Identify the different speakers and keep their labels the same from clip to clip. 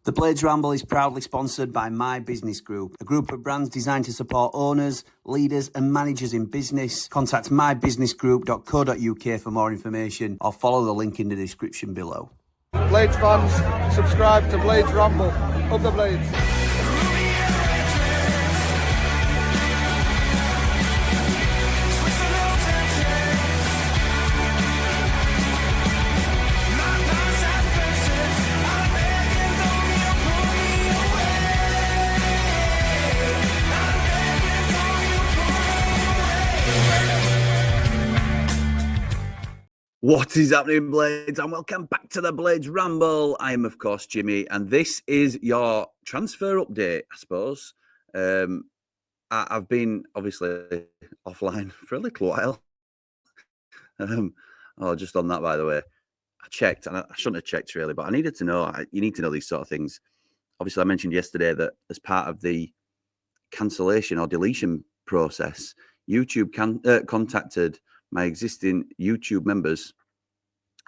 Speaker 1: The Blades Ramble is proudly sponsored by My Business Group, a group of brands designed to support owners, leaders and managers in business. Contact mybusinessgroup.co.uk for more information or follow the link in the description below.
Speaker 2: Blades fans, subscribe to Blades Ramble. Up the Blades.
Speaker 3: What is happening, Blades? And welcome back to the Blades Ramble. I am, of course, Jimmy, and this is your transfer update, I suppose. I've been, obviously, offline for a little while. Just on that, by the way, I checked, and I shouldn't have checked, really, but I needed to know. You need to know these sort of things. Obviously, I mentioned yesterday that as part of the cancellation or deletion process, YouTube contacted my existing YouTube members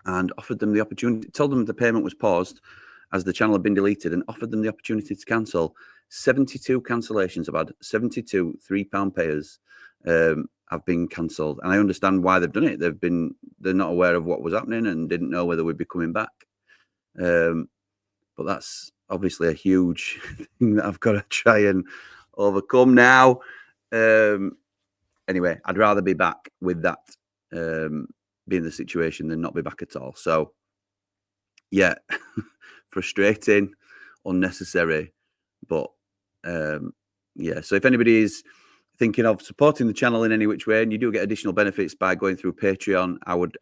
Speaker 3: and offered them the opportunity, told them the payment was paused as the channel had been deleted, and offered them the opportunity to cancel. 72 cancellations. I've had 72 £3 payers have been cancelled, and I understand why they've done it. They're not aware of what was happening and didn't know whether we'd be coming back. But that's obviously a huge thing that I've got to try and overcome now. Anyway, I'd rather be back with that being the situation than not be back at all. So, yeah, frustrating, unnecessary, but yeah. So if anybody is thinking of supporting the channel in any which way, and you do get additional benefits by going through Patreon, I would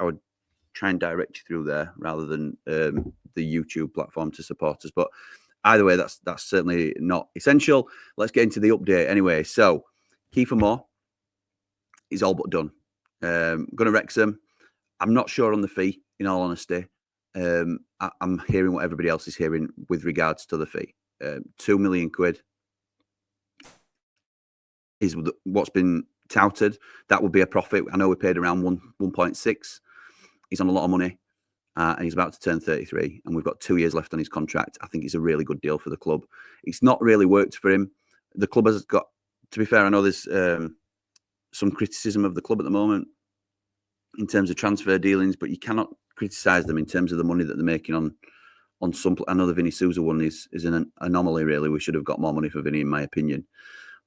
Speaker 3: try and direct you through there rather than the YouTube platform to support us. But either way, that's certainly not essential. Let's get into the update anyway. So, Kefir Moore is all but done. Going to Wrexham. I'm not sure on the fee, in all honesty. I'm hearing what everybody else is hearing with regards to the fee. £2 million is what's been touted. That would be a profit. I know we paid around 1.6. He's on a lot of money, and he's about to turn 33, and we've got 2 years left on his contract. I think it's a really good deal for the club. It's not really worked for him. The club has got, to be fair, I know there's some criticism of the club at the moment in terms of transfer dealings, but you cannot criticise them in terms of the money that they're making on some. I know the Vinny Souza one is an anomaly, really. We should have got more money for Vinny, in my opinion.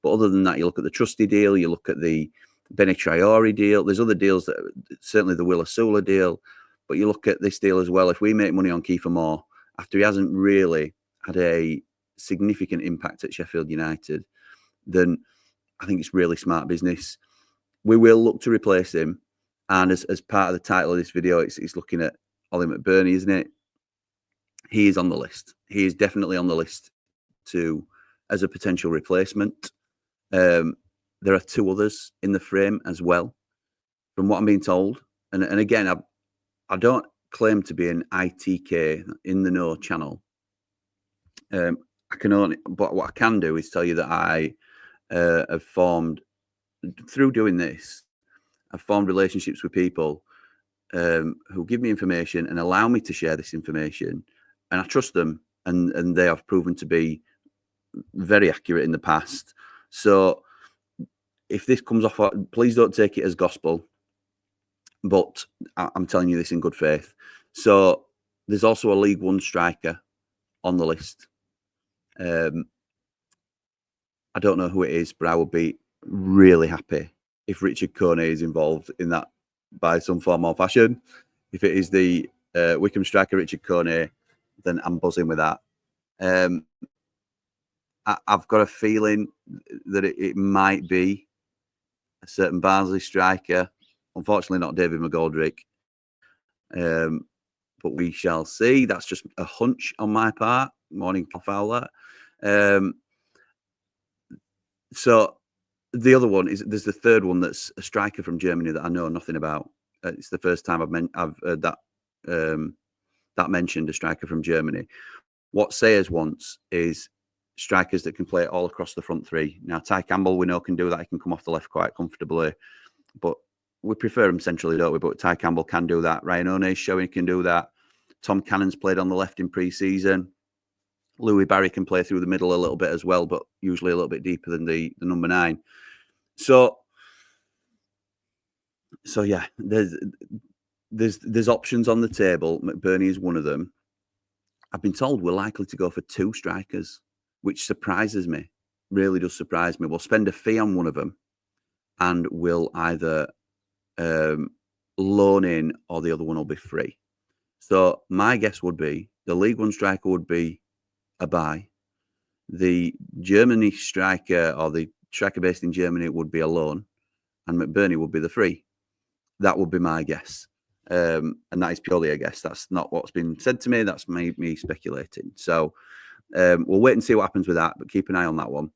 Speaker 3: But other than that, you look at the Trusty deal, you look at the Benny Traore deal. There's other deals, that certainly the Willa Sula deal, but you look at this deal as well. If we make money on Kefir Moore after he hasn't really had a significant impact at Sheffield United, then I think it's really smart business. We will look to replace him. And as part of the title of this video, it's looking at Oli McBurnie, isn't it? He is on the list. He is definitely on the list as a potential replacement. There are two others in the frame as well, from what I'm being told. And again, I don't claim to be an ITK in the know channel. But what I can do is tell you that I have formed, through doing this, I've formed relationships with people who give me information and allow me to share this information, and I trust them, and they have proven to be very accurate in the past. So if this comes off, please don't take it as gospel, but I'm telling you this in good faith. So there's also a League One striker on the list. I don't know who it is, but I would be really happy if Richard Coney is involved in that by some form or fashion. If it is the Wycombe striker Richard Coney, then I'm buzzing with that. I've got a feeling that it might be a certain Barnsley striker. Unfortunately, not David McGoldrick. But we shall see. That's just a hunch on my part. Morning, Fowler. So the other one is, there's the third one that's a striker from Germany that I know nothing about. It's the first time I've heard that mentioned, a striker from Germany. What Sayers wants is strikers that can play all across the front three. Now, Ty Campbell, we know, can do that. He can come off the left quite comfortably, but we prefer him centrally, don't we? But Ty Campbell can do that. Ryan O'Neill's showing he can do that. Tom Cannon's played on the left in pre-season. Louis Barry can play through the middle a little bit as well, but usually a little bit deeper than the number 9. So yeah, there's options on the table. McBurnie is one of them. I've been told we're likely to go for 2 strikers, which surprises me. Really does surprise me. We'll spend a fee on one of them, and we'll either loan in or the other one will be free. So my guess would be the League One striker would be a buy. The Germany striker or the striker based in Germany would be a loan, and McBurnie would be the free. That would be my guess. And that is purely a guess. That's not what's been said to me. That's me speculating. So we'll wait and see what happens with that, but keep an eye on that one.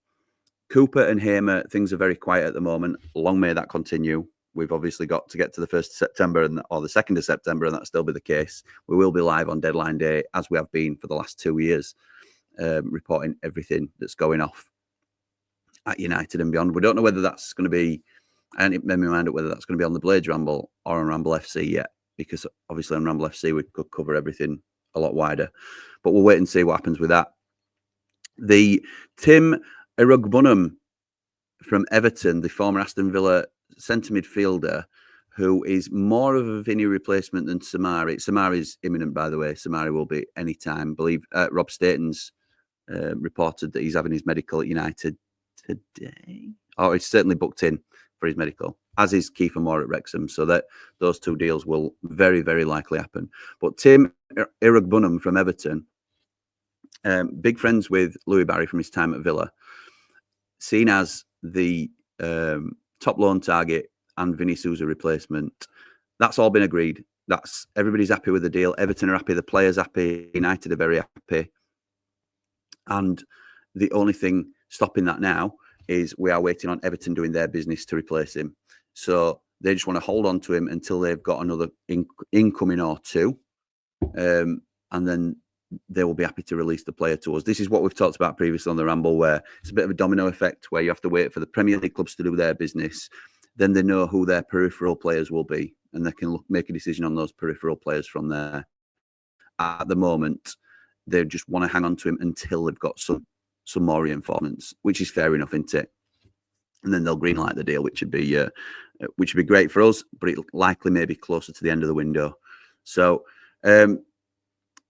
Speaker 3: Cooper and Hamer, things are very quiet at the moment. Long may that continue. We've obviously got to get to the 1st of September or the 2nd of September, and that'll still be the case. We will be live on deadline day, as we have been for the last 2 years, reporting everything that's going off at United and beyond. We don't know whether that's going to be, and it made me mind up whether that's going to be on the Blades Ramble or on Ramble FC yet, because obviously on Ramble FC we could cover everything a lot wider. But we'll wait and see what happens with that. The Tim Erugbunham from Everton, the former Aston Villa centre midfielder, who is more of a Vinny replacement than Soumaré. Soumaré's imminent, by the way. Soumaré will be any time. I believe Rob Staten's reported that he's having his medical at United today. Oh, it's certainly booked in for his medical, as is Kefir Moore at Wrexham. So that those 2 deals will very, very likely happen. But Tim Erugbunham from Everton, big friends with Louis Barry from his time at Villa, seen as the top loan target and Vinny Sousa replacement. That's all been agreed. Everybody's happy with the deal. Everton are happy. The players happy. United are very happy. And the only thing stopping that now is we are waiting on Everton doing their business to replace him. So they just want to hold on to him until they've got another incoming or 2. And then they will be happy to release the player to us. This is what we've talked about previously on the Ramble, where it's a bit of a domino effect where you have to wait for the Premier League clubs to do their business. Then they know who their peripheral players will be, and they can make a decision on those peripheral players from there. At the moment, they just want to hang on to him until they've got some more reinforcements, which is fair enough, isn't it? And then they'll greenlight the deal, which would be great for us, but it likely may be closer to the end of the window. So,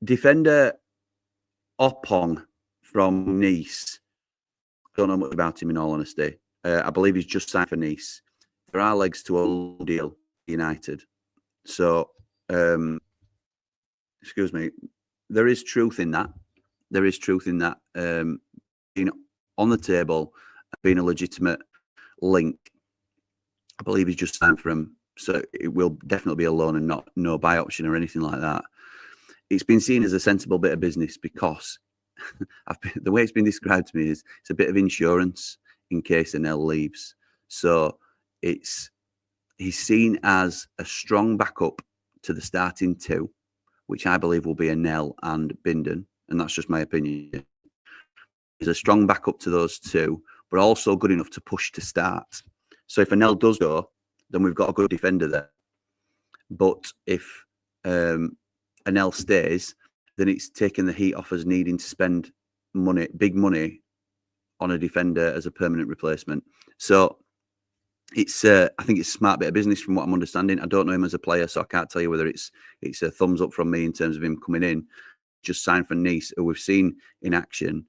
Speaker 3: defender Opong from Nice. Don't know much about him, in all honesty. I believe he's just signed for Nice. There are legs to a deal, United. So, excuse me. There is truth in that. There is truth in that. Being on the table, being a legitimate link. I believe he's just signed for him. So it will definitely be a loan and not no buy option or anything like that. It's been seen as a sensible bit of business because the way it's been described to me is it's a bit of insurance in case Anel leaves. So he's seen as a strong backup to the starting 2, which I believe will be Anel and Bindon, and that's just my opinion. He's a strong backup to those 2, but also good enough to push to start. So if Anel does go, then we've got a good defender there. But if Anel stays, then it's taking the heat off us needing to spend money, big money, on a defender as a permanent replacement. So it's I think it's a smart bit of business from what I'm understanding. I don't know him as a player, so I can't tell you whether it's a thumbs up from me in terms of him coming in. Just signed for Nice, who we've seen in action,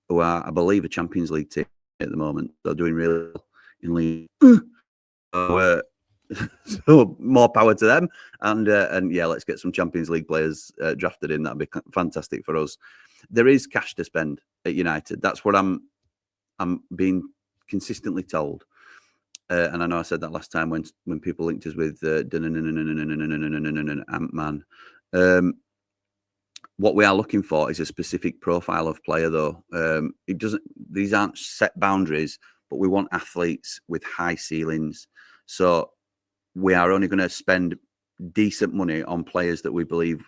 Speaker 3: who are, I believe, a Champions League team at the moment. They're doing really well in league. So more power to them, and yeah, let's get some Champions League players drafted in. That'd be fantastic for us. There is cash to spend at United. That's what I'm being consistently told. And I know I said that last time when people linked us with Ant-Man. What we are looking for is a specific profile of player, though. These aren't set boundaries, but we want athletes with high ceilings. So we are only going to spend decent money on players that we believe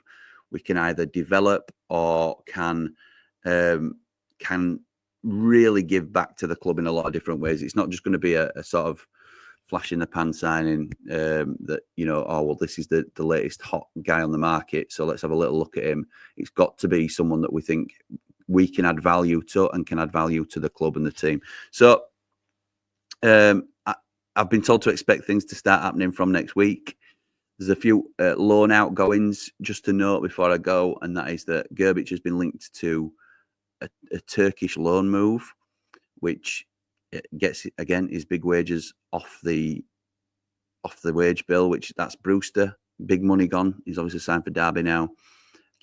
Speaker 3: we can either develop or can really give back to the club in a lot of different ways. It's not just going to be a sort of flash in the pan signing that, you know, oh, well, this is the latest hot guy on the market, so let's have a little look at him. It's got to be someone that we think we can add value to and can add value to the club and the team. So I've been told to expect things to start happening from next week. There's a few loan outgoings just to note before I go, and that is that Gerbic has been linked to a Turkish loan move, which gets again his big wages off the wage bill. Which that's Brewster, big money gone. He's obviously signed for Derby now.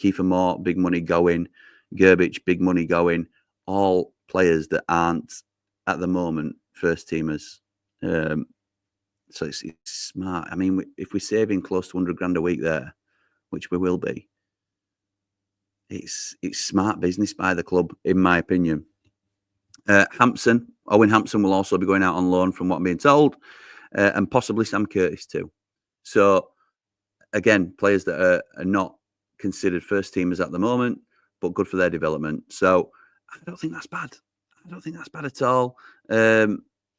Speaker 3: Kefir Moore, big money going. Gerbic, big money going. All players that aren't at the moment first teamers. So it's smart. I mean, if we're saving close to 100 grand a week there, which we will be, it's smart business by the club, in my opinion. Owen Hampson will also be going out on loan from what I'm being told, and possibly Sam Curtis too. So again, players that are not considered first teamers at the moment, but good for their development. So I don't think that's bad. I don't think that's bad at all.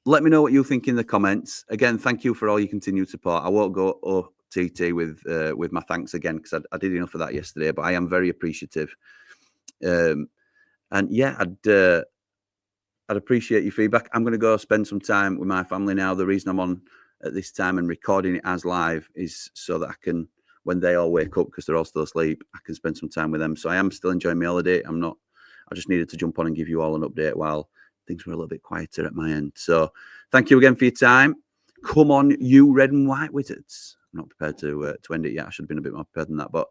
Speaker 3: Let me know what you think in the comments. Again, thank you for all your continued support. I won't go OTT with my thanks again because I did enough of that yesterday, but I am very appreciative. And yeah, I'd appreciate your feedback. I'm going to go spend some time with my family now. The reason I'm on at this time and recording it as live is so that I can, when they all wake up because they're all still asleep, I can spend some time with them. So I am still enjoying my holiday. I just needed to jump on and give you all an update while things were a little bit quieter at my end. So thank you again for your time. Come on, you red and white wizards. I'm not prepared to end it yet. I should have been a bit more prepared than that, but